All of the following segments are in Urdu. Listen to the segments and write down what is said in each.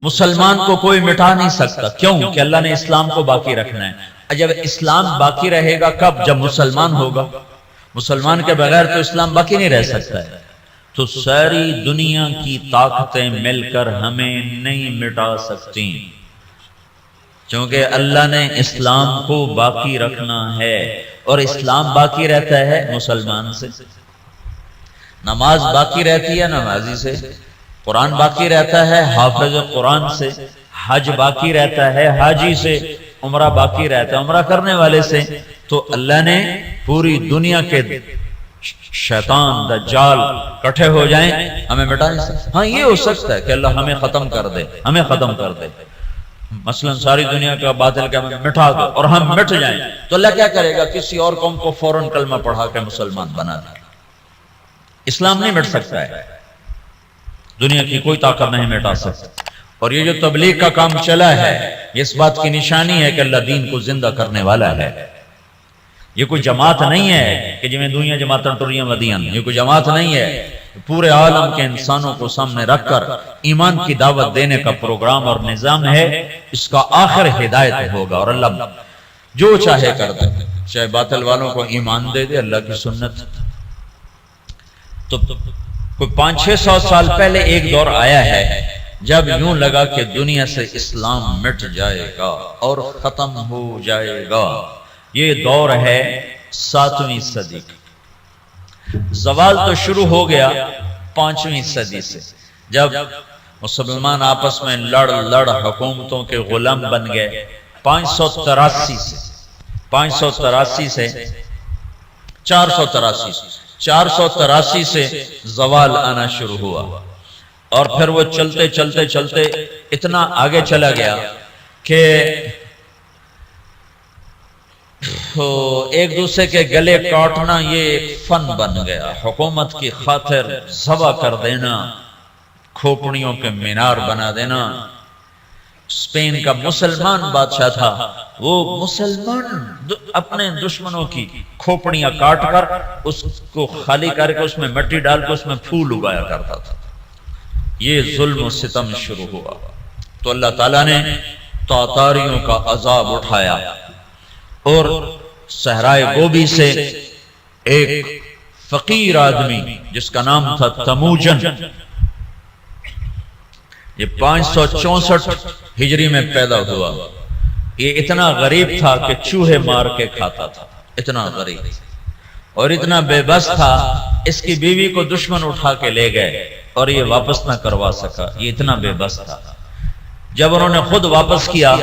مسلمان کو کوئی مٹا نہیں سکتا. کیوں؟ کہ اللہ نے اسلام کو باقی رکھنا ہے. جب اسلام باقی رہے گا کب؟ جب مسلمان ہوگا. مسلمان کے بغیر تو اسلام باقی نہیں رہ سکتا ہے. تو ساری دنیا کی طاقتیں مل کر ہمیں نہیں مٹا سکتی، کیونکہ اللہ نے اسلام کو باقی رکھنا ہے. اور اسلام باقی رہتا ہے مسلمان سے، نماز باقی رہتی ہے نمازی سے، قرآن باقی رہتا ہے حافظ قرآن سے، حج باقی رہتا ہے حاجی سے، عمرہ باقی رہتا ہے عمرہ کرنے والے سے. تو اللہ نے پوری دنیا کے شیطان دجال کٹھے ہو جائیں ہمیں مٹا نہیں سکتے. ہاں یہ ہو سکتا ہے کہ اللہ ہمیں ختم کر دے، ہمیں ختم کر دے، مثلا ساری دنیا کا باطل کا مٹا دو اور ہم مٹ جائیں. تو اللہ کیا کرے گا؟ کسی اور قوم کو فوراً کلمہ پڑھا کے مسلمان بنا دے. اسلام نہیں مٹ سکتا ہے، دنیا کی کوئی طاقت نہیں مٹا سکتی. اور یہ جو تبلیغ کا کام چلا ہے یہ اس بات کی نشانی ہے کہ اللہ دین کو زندہ کرنے والا ہے. یہ کوئی جماعت نہیں ہے کہ جمیں دنیا جماعتیں ٹریاں ودیاں، یہ کوئی جماعت نہیں ہے. پورے عالم کے انسانوں کو سامنے رکھ کر ایمان کی دعوت دینے کا پروگرام اور نظام ہے. اس کا آخر ہدایت ہوگا اور اللہ جو چاہے کر دے، چاہے باطل والوں کو ایمان دے دے اللہ کی سنت. تو کوئی 500-600 سال پہلے ایک دور آیا ہے جب یوں لگا کہ دنیا سے اسلام مٹ جائے گا اور ختم ہو جائے گا. یہ دور ہے 7ویں صدی کا. زوال تو شروع ہو گیا 5ویں صدی سے، جب مسلمان آپس میں لڑ حکومتوں کے غلام بن گئے. 583 سے 483 سے زوال آنا شروع ہوا. اور پھر وہ چلتے اتنا آگے چلا گیا کہ ایک دوسرے کے گلے کاٹنا یہ ایک فن بن گیا. حکومت کی خاطر ذبح کر دینا، کھوپڑیوں کے مینار بنا دینا. اسپین کا مسلمان بادشاہ تھا، وہ مسلمان اپنے دشمنوں کی کھوپڑیاں کاٹ کر اس کو خالی کر کے اس میں مٹی ڈال کے اس میں پھول اگایا کرتا تھا. یہ ظلم و ستم شروع ہوا تو اللہ تعالیٰ نے تاتاریوں کا عذاب اٹھایا اور صحرائے گوبی سے ایک فقیر آدمی جس کا نام تھا تموجن، یہ 564 ہجری میں پیدا ہوا. یہ اتنا غریب تھا کہ چوہے مار کے کھاتا تھا، اتنا غریب اور اتنا بے بس تھا. اس کی بیوی کو دشمن اٹھا کے لے گئے اور یہ واپس نہ کروا سکا، یہ اتنا بے بس تھا. جب انہوں نے خود واپس کیا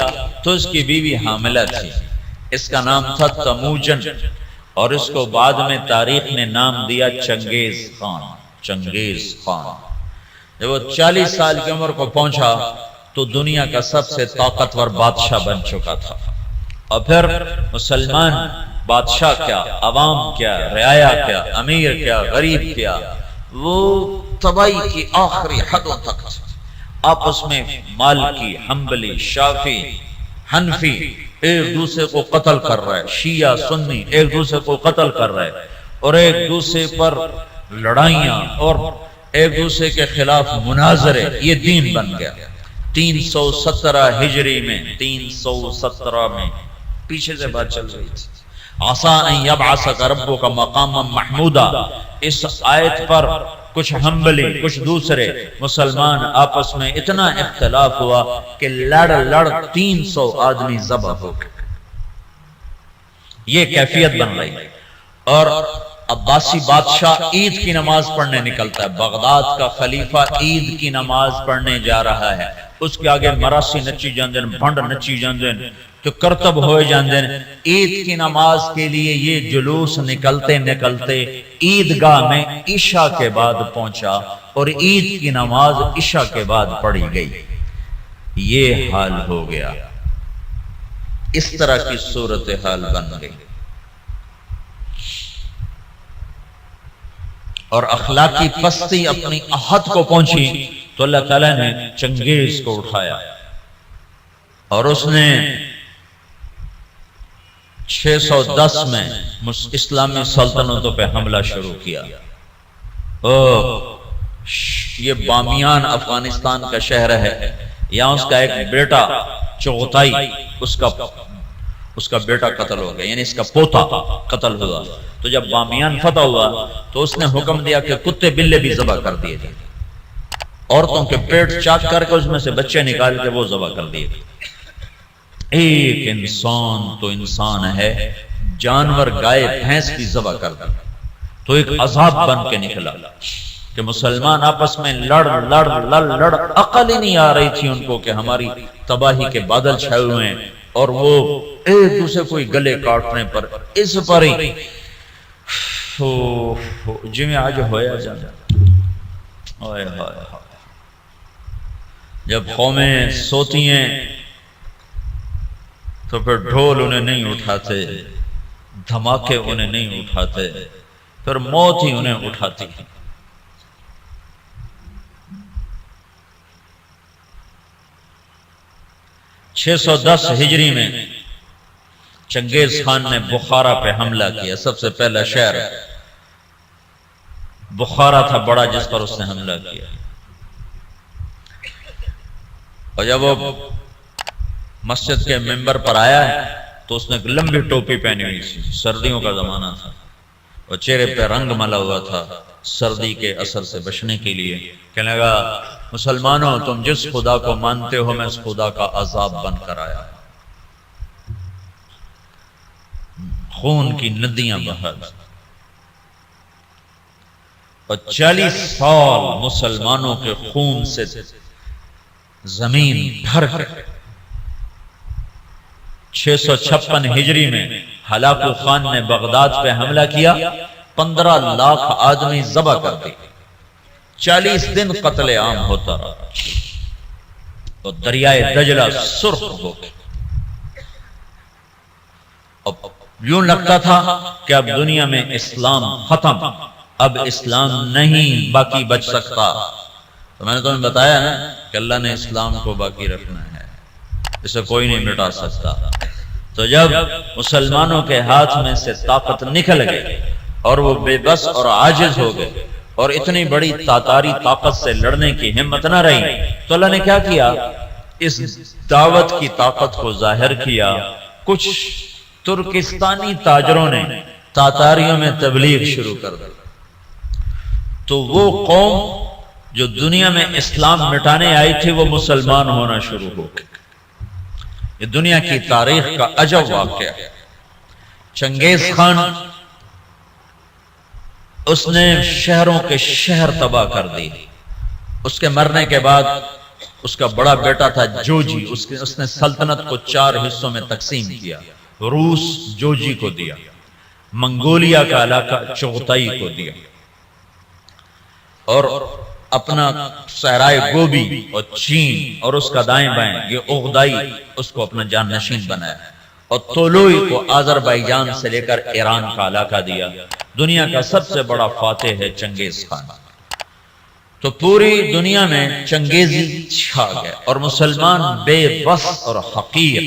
تو اس کی بیوی حاملہ تھی. اس کا نام تھا تموجن اور اس کو بعد میں تاریخ نے نام دیا چنگیز خان. چنگیز خان جب وہ 40 سال کی عمر کو پہنچا تو دنیا کا سب سے طاقتور بادشاہ بن چکا تھا. اور پھر مسلمان بادشاہ کیا، عوام کیا، رعایا کیا، امیر کیا، غریب کیا، وہ تباہی کی آخری حدوں تک آپس میں مالکی، حنبلی، شافعی، حنفی ایک دوسرے کو قتل کر رہے، شیعہ سنی ایک دوسرے کو قتل کر رہے اور ایک دوسرے پر لڑائیاں اور ایک دوسرے کے خلاف مناظرے. یہ دین بن گیا. 317 ہجری میں 317 میں پیچھے سے بات چل رہی تھی. عسیٰ ان یبعثک ربک مقاما محمودا. اس آیت پر کچھ حنبلی کچھ دوسرے مسلمان آپس میں اتنا اختلاف ہوا کہ لڑ 300 آدمی ذبح ہو گئے. یہ کیفیت بن رہی. اور عباسی بادشاہ عید کی نماز پڑھنے نکلتا ہے. بغداد کا خلیفہ عید کی نماز پڑھنے جا رہا ہے. اس کے آگے مراسی نچی جاندن، بھنڈ نچی جاندن، تو کرتب ہوئے جاندن. عید کی نماز کے لیے یہ جلوس نکلتے عیدگاہ میں عشاء کے بعد پہنچا اور عید کی نماز عشاء کے بعد پڑھی گئی. یہ حال ہو گیا. اس طرح کی صورتحال بن گئی اور اخلاقی پستی اپنی حد کو پہنچی تو اللہ تعالیٰ نے چنگیز کو اٹھایا اور اس نے 610 میں اسلامی سلطنتوں پہ حملہ شروع کیا. یہ بامیان افغانستان کا شہر ہے. یا اس کا ایک بیٹا چغتائی اس کا بیٹا قتل ہو گیا، یعنی اس کا پوتا قتل ہوا، تو جب بامیان فتح ہوا تو اس نے حکم دیا کہ کتے بلے بھی ذبح کر دیے جائیں، عورتوں کے پیٹ چاک کر کے اس میں سے بچے نکال کے وہ ذبح کر دیے گئے۔ ایک انسان تو انسان ہے، جانور گائے بھینس بھی ذبح کر دی، تو ایک عذاب بن کے نکلا کہ مسلمان آپس میں لڑ عقل ہی نہیں آ رہی تھی ان کو کہ ہماری تباہی کے بادل چھائے ہوئے ہیں، اور وہ ایک دوسرے کو گلے کاٹنے پر اس پر ہی جی میں آج ہویا جانا۔ جب قومیں سوتی ہیں تو پھر ڈھول انہیں نہیں اٹھاتے، دھماکے انہیں نہیں اٹھاتے، پھر موت ہی انہیں اٹھاتی ہے۔ 610 ہجری میں چنگیز خان نے بخارا پہ حملہ کیا، سب سے پہلا شہر بخارا تھا بڑا جس پر اس نے حملہ کیا، اور جب وہ مسجد کے ممبر پر آیا ہے تو اس نے ایک لمبی ٹوپی پہنی ہوئی تھی، سردیوں کا زمانہ تھا، اور چہرے پہ رنگ ملا ہوا تھا سردی کے اثر سے بچنے کے لیے۔ کہنے لگا مسلمانوں تم جس خدا کو مانتے ہو میں اس خدا کا عذاب بن کر آیا، خون کی ندیاں بہا، اور 40 سال مسلمانوں کے خون سے زمین بھر کر 656 ہجری میں ہلاکو خان نے بغداد پہ حملہ کیا، 15 لاکھ آدمی ذبح کر دی، 40 دن قتل عام ہوتا رہا، اور دریائے دجلہ سرخ ہو گئی، اب یوں لگتا تھا کہ اب دنیا میں اسلام ختم، اب اسلام نہیں باقی بچ سکتا۔ تو میں نے تمہیں بتایا نا کہ اللہ نے اسلام کو باقی رکھنا ہے، اسے کوئی نہیں مٹا سکتا۔ تو جب مسلمانوں کے ہاتھ میں سے طاقت نکل گئی اور وہ بے بس اور عاجز ہو گئے، اور اتنی بڑی تاتاری طاقت سے لڑنے کی ہمت نہ رہی، تو اللہ نے کیا کیا، اس دعوت کی طاقت کو ظاہر کیا۔ کچھ ترکستانی تاجروں نے تاتاریوں میں تبلیغ شروع کر دی، تو وہ قوم جو دنیا میں اسلام مٹانے آئی تھی وہ مسلمان ہونا شروع ہو گئی۔ یہ دنیا کی تاریخ کا عجب واقعہ ہے۔ چنگیز خان اس نے شہروں کے شہر تباہ کر دی، اس کے مرنے کے بعد اس کا بڑا بیٹا تھا جوجی، اس نے سلطنت کو 4 حصوں میں تقسیم کیا، روس جوجی کو دیا، منگولیا کا علاقہ چغتائی کو دیا، اور اپنا صحرائے گوبی اور چین اور اس کا دائیں بائیں یہ اغدائی اس کو اپنا جان نشین بنایا، اور تولوئی کو آذربائیجان سے لے کر ایران کا علاقہ دیا۔ دنیا کا سب سے بڑا فاتح ہے چنگیز خان۔ تو پوری دنیا میں چنگیزی چھا گئے، اور مسلمان بے بس اور حقیر،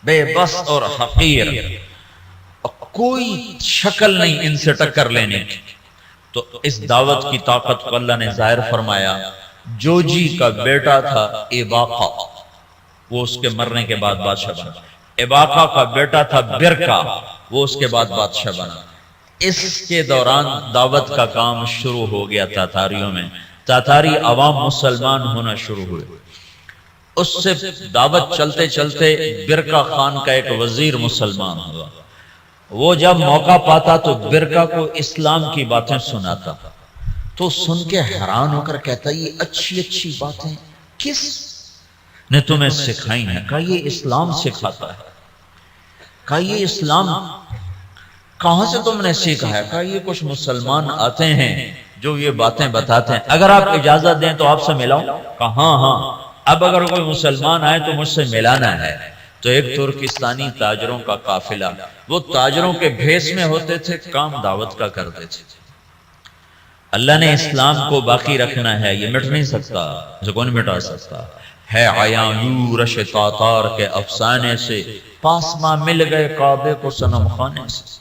بے بس اور حقیر، اور کوئی شکل نہیں ان سے ٹکر لینے کی۔ تو اس دعوت کی طاقت کو اللہ نے ظاہر فرمایا۔ جوجی کا بیٹا تھا ایباقا، وہ اس کے مرنے کے بعد بادشاہ بنا۔ ایباقا کا بیٹا تھا برکا، وہ اس کے بعد بادشاہ بنا۔ اس کے دوران دعوت کا کام شروع ہو گیا تاتاریوں میں، تاتاری عوام مسلمان ہونا شروع ہوئے۔ اس سے دعوت چلتے چلتے برکا خان کا ایک وزیر مسلمان ہوا، وہ جب موقع پاتا تو برکا کو اسلام کی باتیں سناتا، تو سن کے حیران ہو کر کہتا یہ اچھی اچھی باتیں کس نے تمہیں سکھائی ہیں؟ کہا یہ اسلام سکھاتا ہے۔ کہا یہ اسلام کہاں سے تم نے سیکھا ہے؟ کہا یہ کچھ مسلمان آتے ہیں جو یہ باتیں بتاتے ہیں، اگر آپ اجازت دیں تو آپ سے ملاؤں؟ کہا ہاں ہاں، اب اگر کوئی مسلمان آئے تو مجھ سے ملانا ہے۔ تو ایک ترکستانی تاجروں کا قافلہ، وہ تاجروں کے بھیس میں ہوتے تھے، کام دعوت کا کرتے تھے۔ اللہ نے اسلام کو باقی رکھنا ہے، یہ مٹ نہیں سکتا، اسے کون مٹا سکتا ہے۔ عیاں یورش تاتار کے افسانے سے پاسما مل گئے کعبے کو صنم خانے سے۔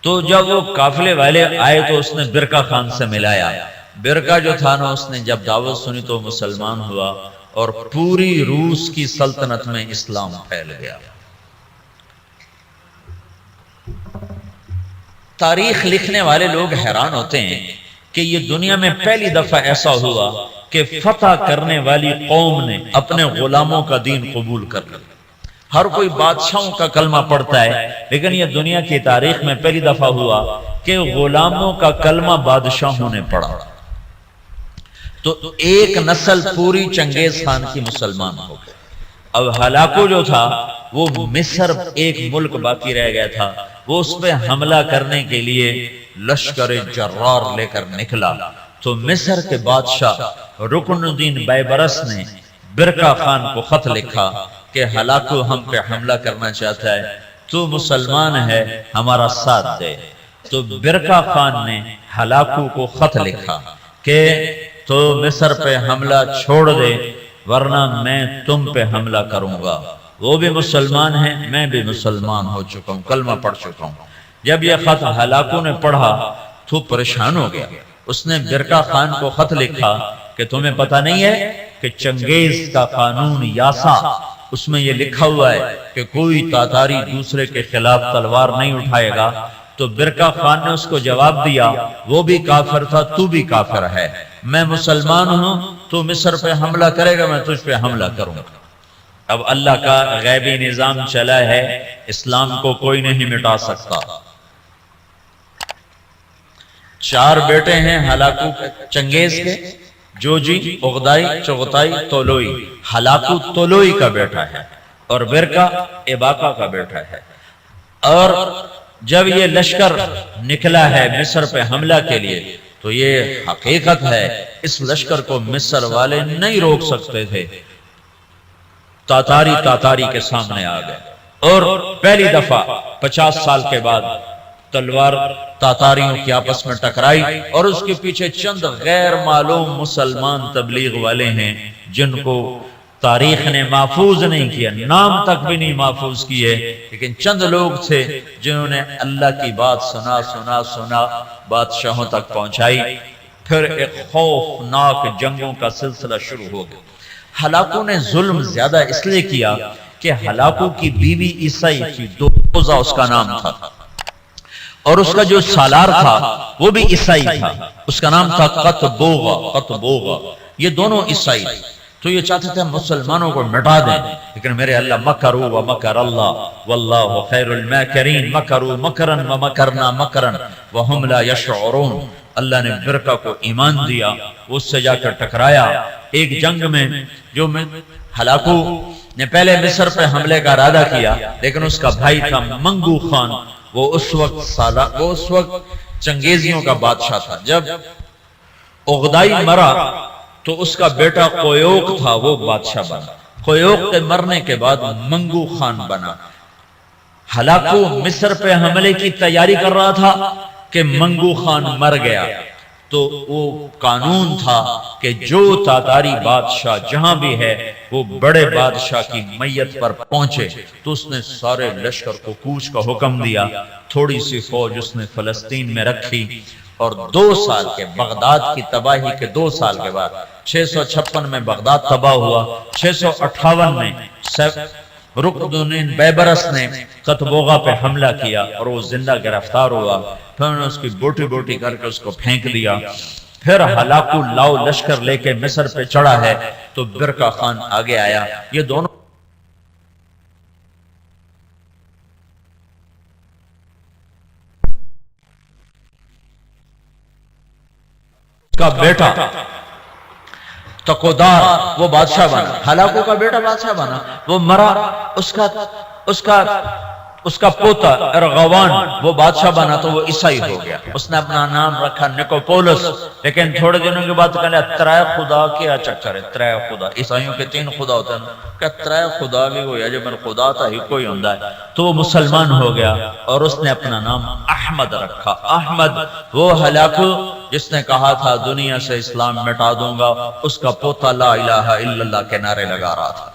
تو جب وہ قافلے والے آئے تو اس نے برکا خان سے ملایا، برقع جو تھا نا اس نے جب دعوت سنی تو مسلمان ہوا اور پوری روس کی سلطنت میں اسلام پھیل گیا۔ تاریخ لکھنے والے لوگ حیران ہوتے ہیں کہ یہ دنیا میں پہلی دفعہ ایسا ہوا کہ فتح کرنے والی قوم نے اپنے غلاموں کا دین قبول کر لیا۔ ہر کوئی بادشاہوں کا کلمہ پڑھتا ہے، لیکن یہ دنیا کی تاریخ میں پہلی دفعہ ہوا کہ غلاموں کا کلمہ بادشاہوں نے پڑھا۔ تو ایک نسل پوری چنگیز خان کی مسلمان ہو گئی۔ اب ہلاکو جو تھا وہ مصر ایک ملک باقی رہ گیا تھا، وہ اس پہ حملہ کرنے کے لیے لشکر جرار لے کر نکلا۔ تو مصر کے بادشاہ رکن الدین بیبرس نے برقع خان کو خط لکھا کہ ہلاکو ہم پہ حملہ کرنا چاہتا ہے، تو مسلمان ہے ہمارا ساتھ دے۔ تو برقع خان نے ہلاکو کو خط لکھا کہ تو مصر پہ حملہ چھوڑ دے ورنہ میں تم پہ حملہ کروں گا۔ وہ بھی مسلمان ہیں، میں بھی مسلمان ہو چکا ہوں، کلمہ پڑھ چکا ہوں۔ جب یہ خط ہلاکو نے پڑھا تو پریشان ہو گیا۔ اس نے برقع خان کو خط لکھا کہ تمہیں پتہ نہیں ہے کہ چنگیز کا قانون یاسا، اس میں یہ لکھا ہوا ہے کہ کوئی تاتاری دوسرے کے خلاف تلوار نہیں اٹھائے گا۔ تو برقع خان نے اس کو جواب دیا، وہ بھی کافر تھا، تو بھی کافر ہے، میں مسلمان ہوں، تو مصر پہ حملہ کرے گا، میں تجھ پہ حملہ کروں گا۔ اب اللہ کا غیبی نظام چلا ہے، اسلام کو کوئی نہیں مٹا سکتا۔ 4 بیٹے ہیں ہلاکو چنگیز کے، جوجی، اغدائی، چغتائی، طولوئی۔ ہلاکو طولوئی کا بیٹا ہے اور برقع اباقہ کا بیٹا ہے۔ اور جب یہ لشکر نکلا ہے مصر پہ حملہ کے لیے تو یہ حقیقت ہے اس لشکر کو مصر والے نہیں روک سکتے تھے۔ تاتاری کے سامنے آ گئے اور پہلی دفعہ 50 سال کے بعد تلوار تاتاریوں کی آپس میں ٹکرائی، اور اس کے پیچھے چند غیر معلوم مسلمان تبلیغ والے ہیں جن کو تاریخ نے محفوظ نہیں کیا، نام تک بھی نہیں محفوظ کیے، لیکن چند لوگ تھے جنہوں نے اللہ کی بات سنا بادشاہوں تک پہنچائی۔ پھر ایک خوفناک جنگوں کا سلسلہ شروع ہو گیا۔ ہلاکو نے ظلم زیادہ اس لیے کیا کہ ہلاکو کی بیوی عیسائی تھی، دوزہ اس کا نام تھا، اور اس کا جو سالار تھا وہ بھی عیسائی تھا، اس کا نام تھا قطبوغا۔ یہ دونوں عیسائی تھے۔ تو یہ چاہتے تھے مسلمانوں کو مٹا دیں، لیکن میرے اللہ مکروا ومکر اللہ واللہ خیر الماکرین، مکروا مکرا ومکرنا مکرا وہم لا یشعرون۔ اللہ نے برقع کو ایمان دیا، اس سے جا کر ٹکرایا ایک جنگ میں، جو میں ہلاکو نے پہلے مصر پہ حملے کا ارادہ کیا، لیکن اس کا بھائی تھا منگو خان، وہ اس وقت چنگیزیوں کا بادشاہ تھا۔ جب اغدائی مرا تو اس کا بیٹا قیوق تھا، وہ بادشاہ بنا۔ قیوق کے مرنے کے بعد منگو خان بنا۔ ہلاکو مصر پہ حملے کی تیاری کر رہا تھا کہ منگو خان مر گیا، تو وہ قانون تھا کہ جو تاتاری بادشاہ جہاں بھی ہے وہ بڑے بادشاہ کی میت پر پہنچے، تو اس نے سارے لشکر کو کوچ کا حکم دیا۔ تھوڑی سی فوج اس نے فلسطین میں رکھی، اور 2 سال کے بغداد کی تباہی کے 2 سال کے بعد 656 میں بغداد تباہ ہوا۔ 658 میں رکن الدین بیبرس نے قطبوغا پہ حملہ کیا اور وہ زندہ گرفتار ہوا۔ پھر انہوں نے اس کی بوٹی بوٹی کر کے اس کو پھینک دیا۔ پھر ہلاکو لاؤ لشکر لے کے مصر پہ چڑھا ہے، تو برقع خان آگے آیا۔ یہ دونوں کا بیٹا تقودار وہ بادشاہ بنا، ہلاکو کا بیٹا بادشاہ بنا، وہ مرا، اس کا پوتا ارغوان وہ بادشاہ بنا، تو وہ عیسائی ہو گیا۔ اس نے اپنا نام رکھا نکوپولس، لیکن تھوڑے دنوں کے بعد کہنے ترائے خدا کیا چکر ہے، ترائے خدا، عیسائیوں کے 3 خدا ہوتے ہیں، کہ ترائے خدا بھی ہویا جو من خدا تھا ہی کوئی ہوندا ہے، تو وہ مسلمان ہو گیا اور اس نے اپنا نام احمد رکھا۔ احمد وہ ہلاکو جس نے کہا تھا دنیا سے اسلام مٹا دوں گا، اس کا پوتا لا الہ الا اللہ کے نعرے لگا رہا تھا۔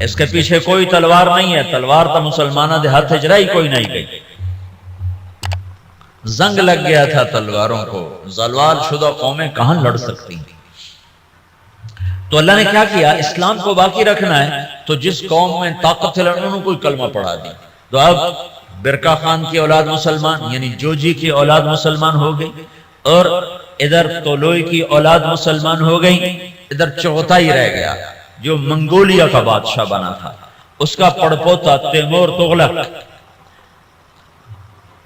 اس کے پیچھے کوئی تلوار نہیں ہے، تلوار تو مسلمانہ دے ہاتھ چرائی کوئی نہیں گئی۔ زنگ لگ گیا تھا تلواروں کو، زوال شدہ قومیں کہاں لڑ سکتی ہیں؟ تو اللہ نے کیا کیا؟ اسلام کو باقی رکھنا ہے تو جس قوم میں طاقت ہے انہوں نے کوئی کلمہ پڑھا دی، تو اب برکا خان کی اولاد مسلمان یعنی جوجی کی اولاد مسلمان ہو گئی، اور ادھر طولوئی کی اولاد مسلمان ہو گئی، ادھر چغتائی رہ گیا جو منگولیا کا بادشاہ بنا تھا، اس کا پڑپوتا تیمور تغلق،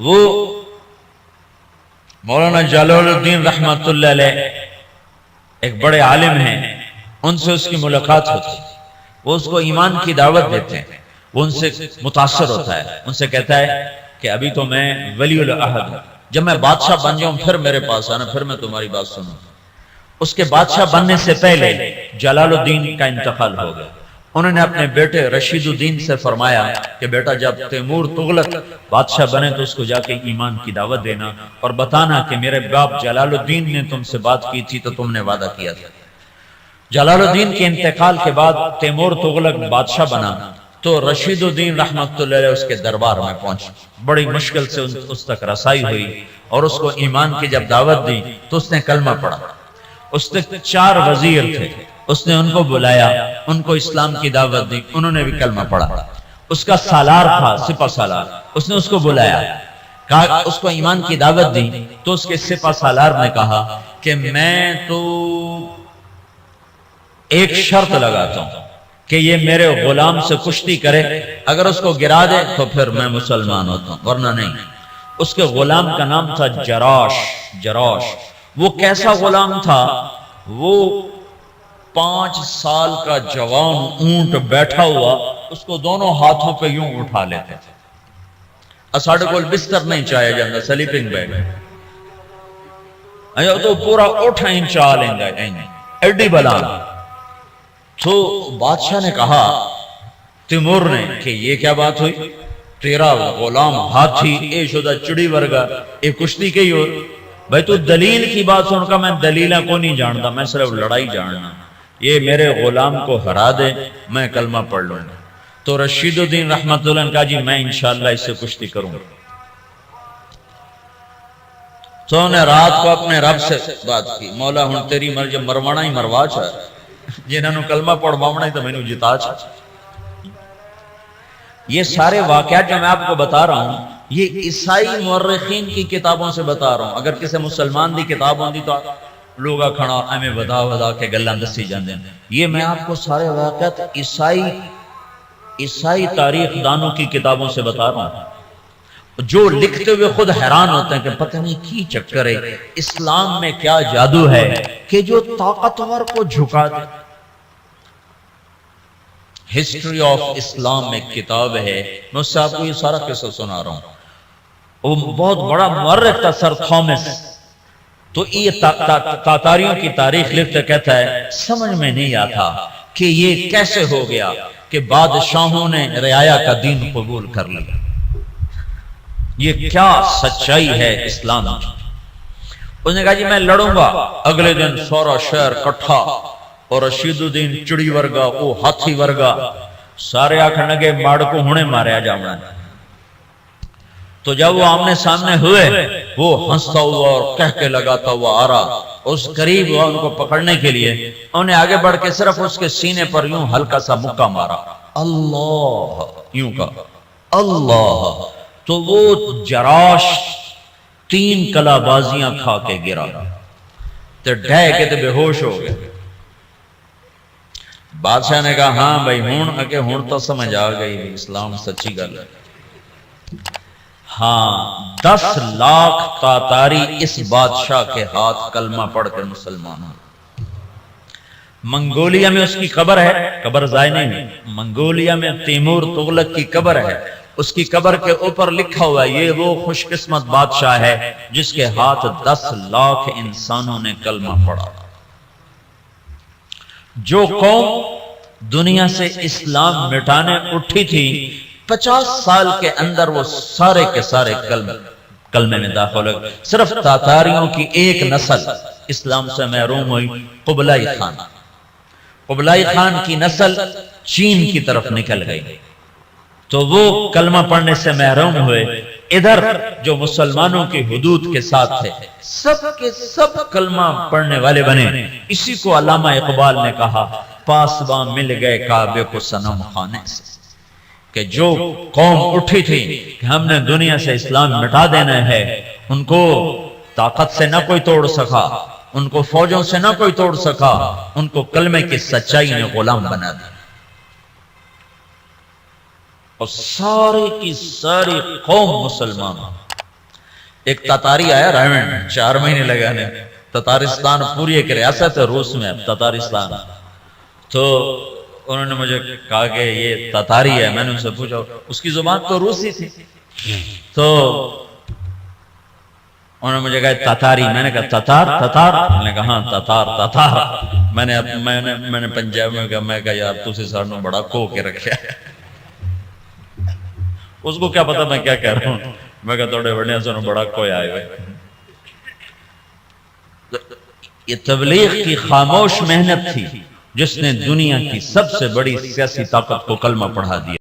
وہ مولانا جلال الدین رحمت اللہ علیہ ایک بڑے عالم ہیں، ان سے اس کی ملاقات ہوتی، وہ اس کو ایمان کی دعوت دیتے ہیں، وہ ان سے متاثر ہوتا ہے، ان سے کہتا ہے کہ ابھی تو میں ولی العہد ہوں، جب میں بادشاہ بن جاؤں پھر میرے پاس آنا، پھر میں تمہاری بات سنوں۔ اس کے بادشاہ بننے سے پہلے جلال الدین کا انتقال ہو گیا، انہوں نے اپنے بیٹے رشید الدین سے فرمایا کہ بیٹا جب تیمور تغلق بادشاہ بنے تو اس کو جا کے ایمان کی دعوت دینا اور بتانا کہ میرے باپ جلال الدین نے تم سے بات کی تھی تو تم نے وعدہ کیا تھا۔ جلال الدین کے انتقال کے بعد تیمور تغلق بادشاہ بنا تو رشید الدین رحمت اللہ علیہ اس کے دربار میں پہنچ، بڑی مشکل سے اس تک رسائی ہوئی اور اس کو ایمان کی جب دعوت دی تو اس نے کلمہ پڑھا۔ اس تک 4 وزیر تھے، اس نے ان کو بلایا، ان کو اسلام کی دعوت دی، انہوں نے بھی کلمہ پڑھا۔ اس کا سالار تھا سپہ سالار، اس نے اس کو بلایا، کہا اس کو ایمان کی دعوت دی، تو اس کے سپہ سالار نے کہا کہ میں تو ایک شرط لگاتا ہوں کہ یہ میرے غلام سے کشتی کرے، اگر اس کو گرا دے تو پھر میں مسلمان ہوتا ہوں ورنہ نہیں۔ اس کے غلام کا نام تھا جراش۔ وہ کیسا غلام تھا؟ وہ 5 سال کا جوان اونٹ بیٹھا ہوا اس کو دونوں ہاتھوں پہ یوں اٹھا لیتے تھے۔ اساڑے کو بستر نہیں چاہیا جاتا، سلیپنگ بیگ تو پورا اٹھا ہی چاہ لیں گے ایڈی بلان۔ تو بادشاہ نے کہا تیمور نے کہ یہ کیا بات ہوئی، تیرا غلام ہاتھی اے شدہ چڑی ورگا اے کشتی کے ہی ہو، بھائی تو دلیل کی بات سن کا، میں دلیلہ کو نہیں جانتا، میں صرف لڑائی جاننا، یہ میرے غلام کو ہرا دے میں کلمہ پڑھ لوں گا۔ تو رشید الدین رحمت اللہ نے کہا جی میں انشاءاللہ اس سے کشتی کروں گا۔ تو انہیں رات کو اپنے رب سے بات کی، مولا ہن تیری مرضی، مروانا ہی مروا چاہ جنہوں نے کلمہ پڑھوانا ہی تو میں نے جتا چاہ۔ یہ سارے واقعات جو میں آپ کو بتا رہا ہوں یہ عیسائی مورخین کی کتابوں سے بتا رہا ہوں، اگر کسی مسلمان دی کتاب ہوندی تو لوگا کھڑا ایمیں ودا کے گلاں دسی جاندے ہیں۔ یہ میں آپ کو سارے واقعات عیسائی تاریخ دانوں کی کتابوں سے بتا رہا ہوں، جو لکھتے ہوئے خود حیران ہوتے ہیں کہ پتہ نہیں کی چکر ہے، اسلام میں کیا جادو ہے کہ جو طاقتور کو جھکا دے۔ ہسٹری آف اسلام میں کتاب ہے، میں اس سے آپ کو یہ سارا قصہ سنا رہا ہوں۔ وہ بہت بڑا مورخ تھا سر تھامس، تو یہ تاتاریوں کی تاریخ لکھتے کہتا ہے سمجھ میں نہیں آتا کہ یہ کیسے ہو گیا کہ بادشاہوں نے رعایا کا دین قبول کر لیا، یہ کیا سچائی ہے اسلام کی۔ اس نے کہا جی میں لڑوں گا۔ اگلے دن سورا شہر کٹھا اور رشید الدین چڑی ورگا او ہاتھی ورگا سارے آکھنے لگے ماڑ کو ہونے ماریا جانا۔ تو جب وہ آمنے سامنے ہوئے وہ ہنستا ہوا اور کہہ کے لگاتا ہوا آ رہا، اس قریب ہوا ان کو پکڑنے کے لیے، انہیں آگے بڑھ کے صرف اس کے سینے پر یوں ہلکا سا مکہ مارا، اللہ یوں کہا اللہ، تو وہ جراش 3 کلا بازیاں کھا کے گرا تو ڈھے کے تو بے ہوش ہو گئے۔ بادشاہ نے کہا ہاں بھائی ہون تو سمجھ آ گئی اسلام سچی گل ہے۔ ہاں 10 لاکھ تاتاری اس بادشاہ کے ہاتھ کلمہ پڑھ کر مسلمان ہوں۔ منگولیا میں اس کی قبر ہے، قبر ضائع نہیں ہے، منگولیا میں تیمور تغلق کی قبر ہے، اس کی قبر کے اوپر لکھا ہوا ہے یہ وہ خوش قسمت بادشاہ ہے جس کے ہاتھ 10 لاکھ انسانوں نے کلمہ پڑھا۔ جو قوم دنیا سے اسلام مٹانے اٹھی تھی 50 سال کے اندر وہ سارے کے سارے کلمے میں داخل ہوئے۔ صرف تاتاریوں کی ایک نسل اسلام سے محروم ہوئی، قبلائی خان۔ قبلائی خان کی نسل چین کی طرف نکل گئی تو وہ کلمہ پڑھنے سے محروم ہوئے۔ ادھر جو مسلمانوں کی حدود کے ساتھ تھے سب کے سب کلمہ پڑھنے والے بنے. اسی کو علامہ اقبال نے کہا پاسباں مل گئے کعبے کو صنم خانے سے، کہ جو قوم اٹھی تھی کہ ہم نے دنیا سے اسلام مٹا دینا ہے، ان کو طاقت سے نہ کوئی توڑ سکا، ان کو فوجوں سے نہ کوئی توڑ سکا، ان کو کلمے کی سچائی نے غلام بنا دیا. اور سارے کی ساری قوم مسلمان. ایک تاتاری آیا رائمنڈ 4 مہینے لگانے. تتارستان پوری ایک ریاست ہے روس میں، تتارستان. تو انہوں نے مجھے کہا کہ یہ تتاری ہے. میں نے ان سے پوچھا اس کی زبان تو روسی تھی. تو انہوں نے مجھے کہا تتاری. میں نے کہا تتار؟ میں نے کہا ہاں تتار. میں نے پنجاب میں کہا، میں کہا یار تسی سانوں بڑا کو کے رکھا ہے. اس کو کیا پتا میں کیا کہہ رہا ہوں. میں کہا توڑے بڑھنے سے بڑا کوئی آئے ہوئے. یہ تبلیغ کی خاموش محنت تھی جس نے دنیا کی سب سے بڑی سیاسی طاقت کو کلمہ پڑھا دیا.